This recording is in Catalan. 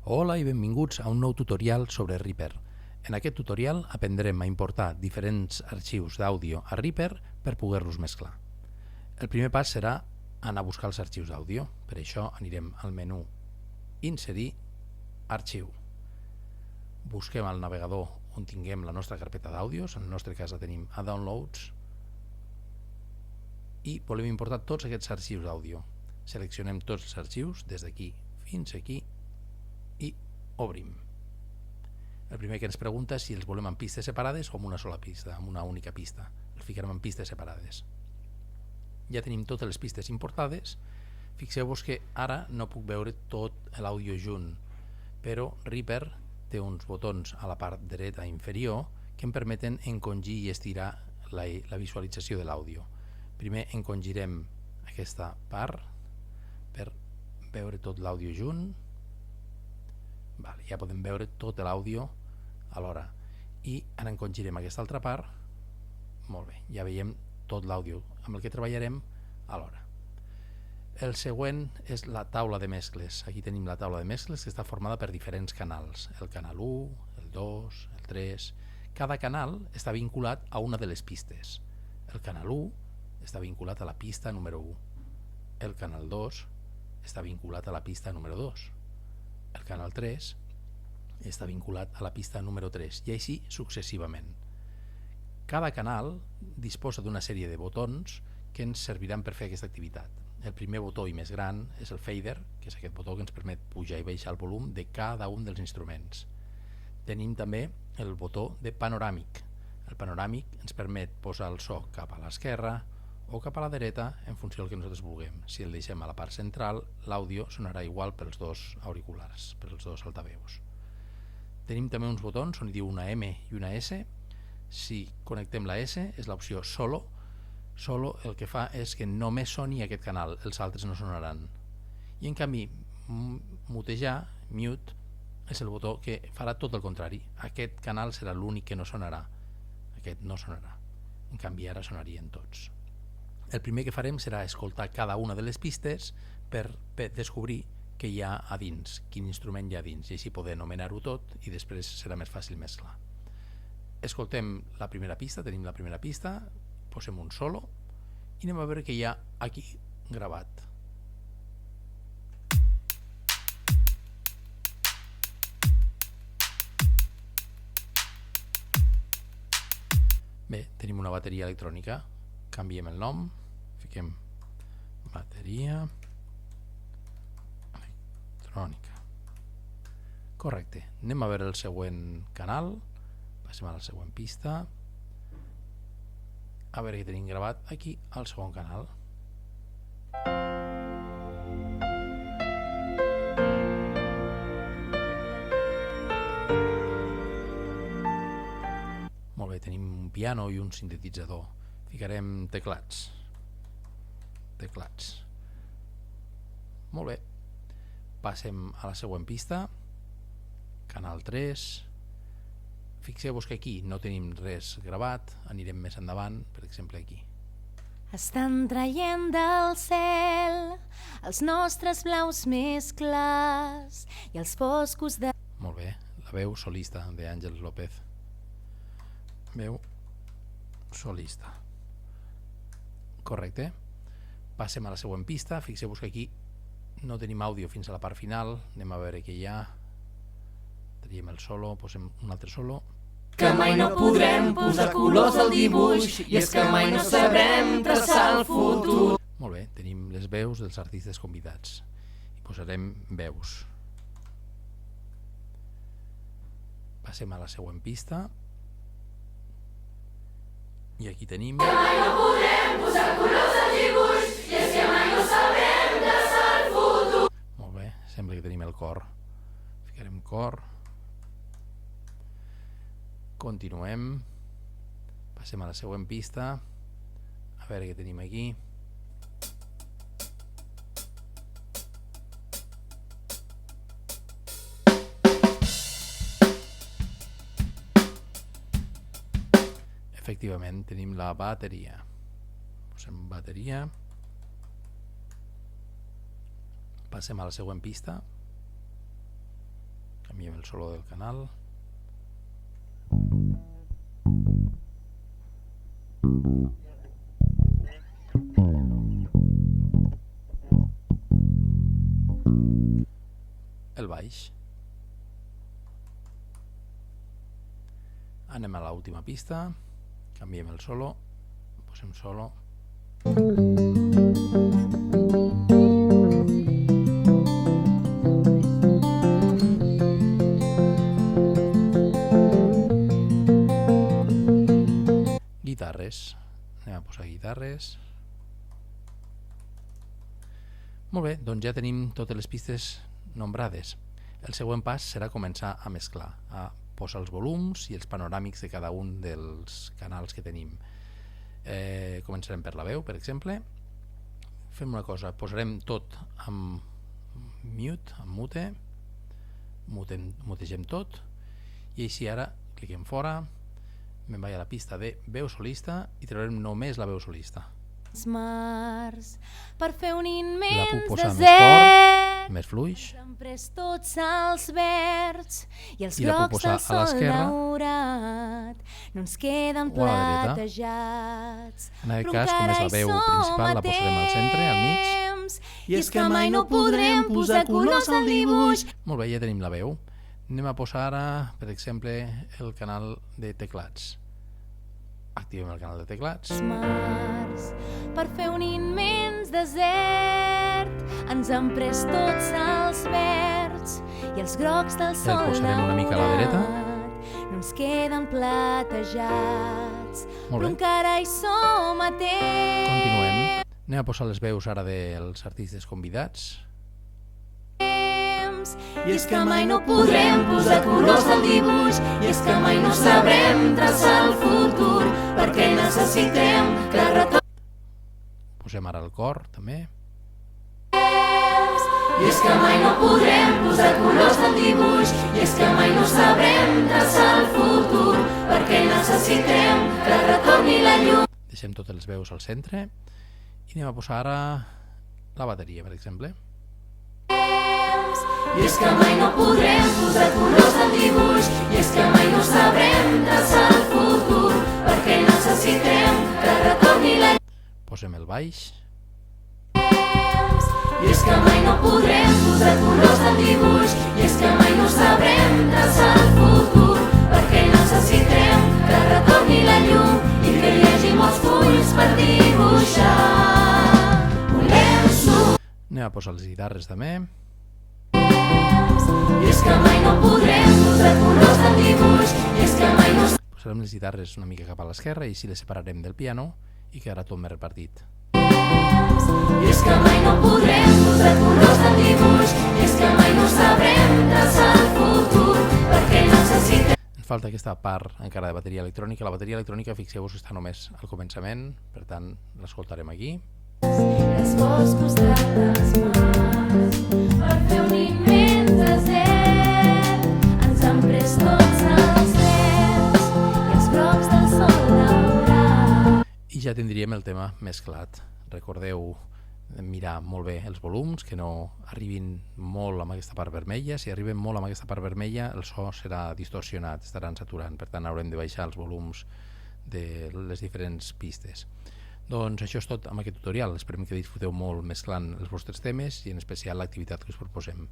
Hola i benvinguts a un nou tutorial sobre Reaper. En aquest tutorial aprendrem a importar diferents arxius d'àudio a Reaper per poder-los mesclar. El primer pas serà anar a buscar els arxius d'àudio. Per això anirem al menú Inserir, Arxiu. Busquem al navegador on tinguem la nostra carpeta d'àudios, en el nostre cas la tenim a Downloads, i volem importar tots aquests arxius d'àudio. Seleccionem tots els arxius des d'aquí fins aquí i obrim. El primer que ens pregunta és si els volem en pistes separades o en una sola pista, en una única pista. Els ficarem en pistes separades. Ja tenim totes les pistes importades. Fixeu-vos que ara no puc veure tot l'àudio junt, però Reaper té uns botons a la part dreta inferior que em permeten encongir i estirar la visualització de l'àudio. Primer encongirem aquesta part per veure tot l'àudio junt. Ja podem veure tot l'àudio alhora. I ara encongirem aquesta altra part. Molt bé, ja veiem tot l'àudio amb el que treballarem alhora. El següent és la taula de mescles. Aquí tenim la taula de mescles que està formada per diferents canals. El canal 1, el 2, el 3... Cada canal està vinculat a una de les pistes. El canal 1 està vinculat a la pista número 1. El canal 2 està vinculat a la pista número 2. El canal 3 està vinculat a la pista número 3 i així successivament. Cada canal disposa d'una sèrie de botons que ens serviran per fer aquesta activitat. El primer botó i més gran és el fader, que és aquest botó que ens permet pujar i baixar el volum de cada un dels instruments. Tenim també el botó de panoràmic. El panoràmic ens permet posar el so cap a l'esquerra o cap a la dreta en funció del que nosaltres vulguem. Si el deixem a la part central, l'àudio sonarà igual pels dos auriculars, pels dos altaveus. Tenim també uns botons on hi diu una M i una S. Si connectem la S és l'opció solo. Solo el que fa és que només soni aquest canal, els altres no sonaran. I en canvi, mutejar, mute, és el botó que farà tot el contrari. Aquest canal serà l'únic que no sonarà. Aquest no sonarà. En canvi, ara sonarien tots. El primer que farem serà escoltar cada una de les pistes per descobrir què hi ha a dins, quin instrument hi ha a dins, i així poder anomenar-ho tot i després serà més fàcil mesclar. Escoltem la primera pista, tenim la primera pista, posem un solo i anem a veure què hi ha aquí gravat. Bé, tenim una bateria electrònica. Canviem el nom, fiquem bateria electrònica. Correcte. Anem a veure el següent canal. Passem a la següent pista. A veure què tenim gravat aquí al segon canal. Molt bé, tenim un piano i un sintetitzador. Ficarem teclats. Molt bé. Passem a la següent pista. Canal 3. Fixeu-vos que aquí no tenim res gravat. Anirem més endavant, per exemple aquí. Estan traient del cel els nostres blaus més clars i els foscos de... Molt bé, la veu solista d'Àngels López. Veu solista. Correcte. Passem a la següent pista. Fixeu-vos que aquí no tenim àudio fins a la part final. Anem a veure què hi ha. Traiem el solo, posem un altre solo. Que mai no podrem posar colors al dibuix i és que mai no sabrem traçar el futur. Molt bé, tenim les veus dels artistes convidats. I posarem veus. Passem a la següent pista. I aquí tenim... Que mai no podrem posar colors al dibuix i és que mai no sabrem traçar el futur. Molt bé, sembla que tenim el cor. Ficarem cor. Continuem. Passem a la següent pista. A veure què tenim aquí. Efectivament, tenim la bateria. Posem bateria. Passem a la següent pista. Canviem el solo del canal. El baix. Anem a l'última pista, canviem el solo, posem solo. Guitarres, anem a posar guitarres. Molt bé, doncs ja tenim totes les pistes nombrades. El següent pas serà començar a mesclar, a posar els volums i els panoràmics de cada un dels canals que tenim. Començarem per la veu, per exemple. Fem una cosa, posarem tot amb mute, amb mute, mutegem tot, i així ara cliquem fora, me'n vaig a la pista de veu solista i traurem només la veu solista. Mars per fer un La immens puc posar més desert. fort, més fluix. S'han pres tots els verds i els I la puc grocs posar del a sol l'esquerra daurat no ens queden o a la dreta. platejats. En aquest Però cas, com és encara la hi veu som principal, a la posarem al centre, al mig. temps. I és que mai no podrem posar colors al dibuix. Molt bé, ja tenim la veu. Anem a posar ara, per exemple, el canal de teclats. Activem el canal de teclats. Mars per fer un immens desert. Ens han pres tots els verds i els grocs del sol posarem una mica a la dreta. no ens queden platejats. Molt Però bé. encara hi som a temps. Continuem. Anem a posar les veus ara dels artistes convidats. I és que mai no podrem posar colors al dibuix, i és que mai no sabrem traçar el futur, perquè necessitem que retorni. Posem ara el cor, també. I és que mai no podrem posar colors al dibuix, i és que mai no sabrem traçar el futur, perquè necessitem que retorni la llum. Deixem totes les veus al centre i anem a posar ara la bateria, per exemple. I és que mai no podrem posar colors al dibuix, i és que mai no sabrem traçar el futur, perquè necessitem que retorni la llum. Posem el baix. I és que mai no podrem posar colors al dibuix, i és que mai no sabrem traçar el futur, perquè necessitem que retorni la llum i que hi hagi molts fulls per dibuixar. Volem suar. Anem a posar les guitarres també. I és que mai no podrem posar colors al dibuix, i és que mai no... Posarem les guitarres una mica cap a l'esquerra i així les separarem del piano i quedarà tot més repartit. I és que mai no podrem posar colors al dibuix, i és que mai no sabrem traçar el futur, perquè necessitem... Ens falta aquesta part encara de bateria electrònica. La bateria electrònica, fixeu-vos que està només al començament, per tant l'escoltarem aquí. Els boscos de les mars per fer un immens desert. Ens han pres tots els verds i els grocs del sol daurat. I ja tindríem el tema mesclat. Recordeu mirar molt bé els volums, que no arribin molt amb aquesta part vermella. Si arriben molt amb aquesta part vermella, el so serà distorsionat, estaran saturant. Per tant, haurem de baixar els volums de les diferents pistes. Doncs això és tot amb aquest tutorial. Esperem que disfruteu molt mesclant els vostres temes i en especial l'activitat que us proposem.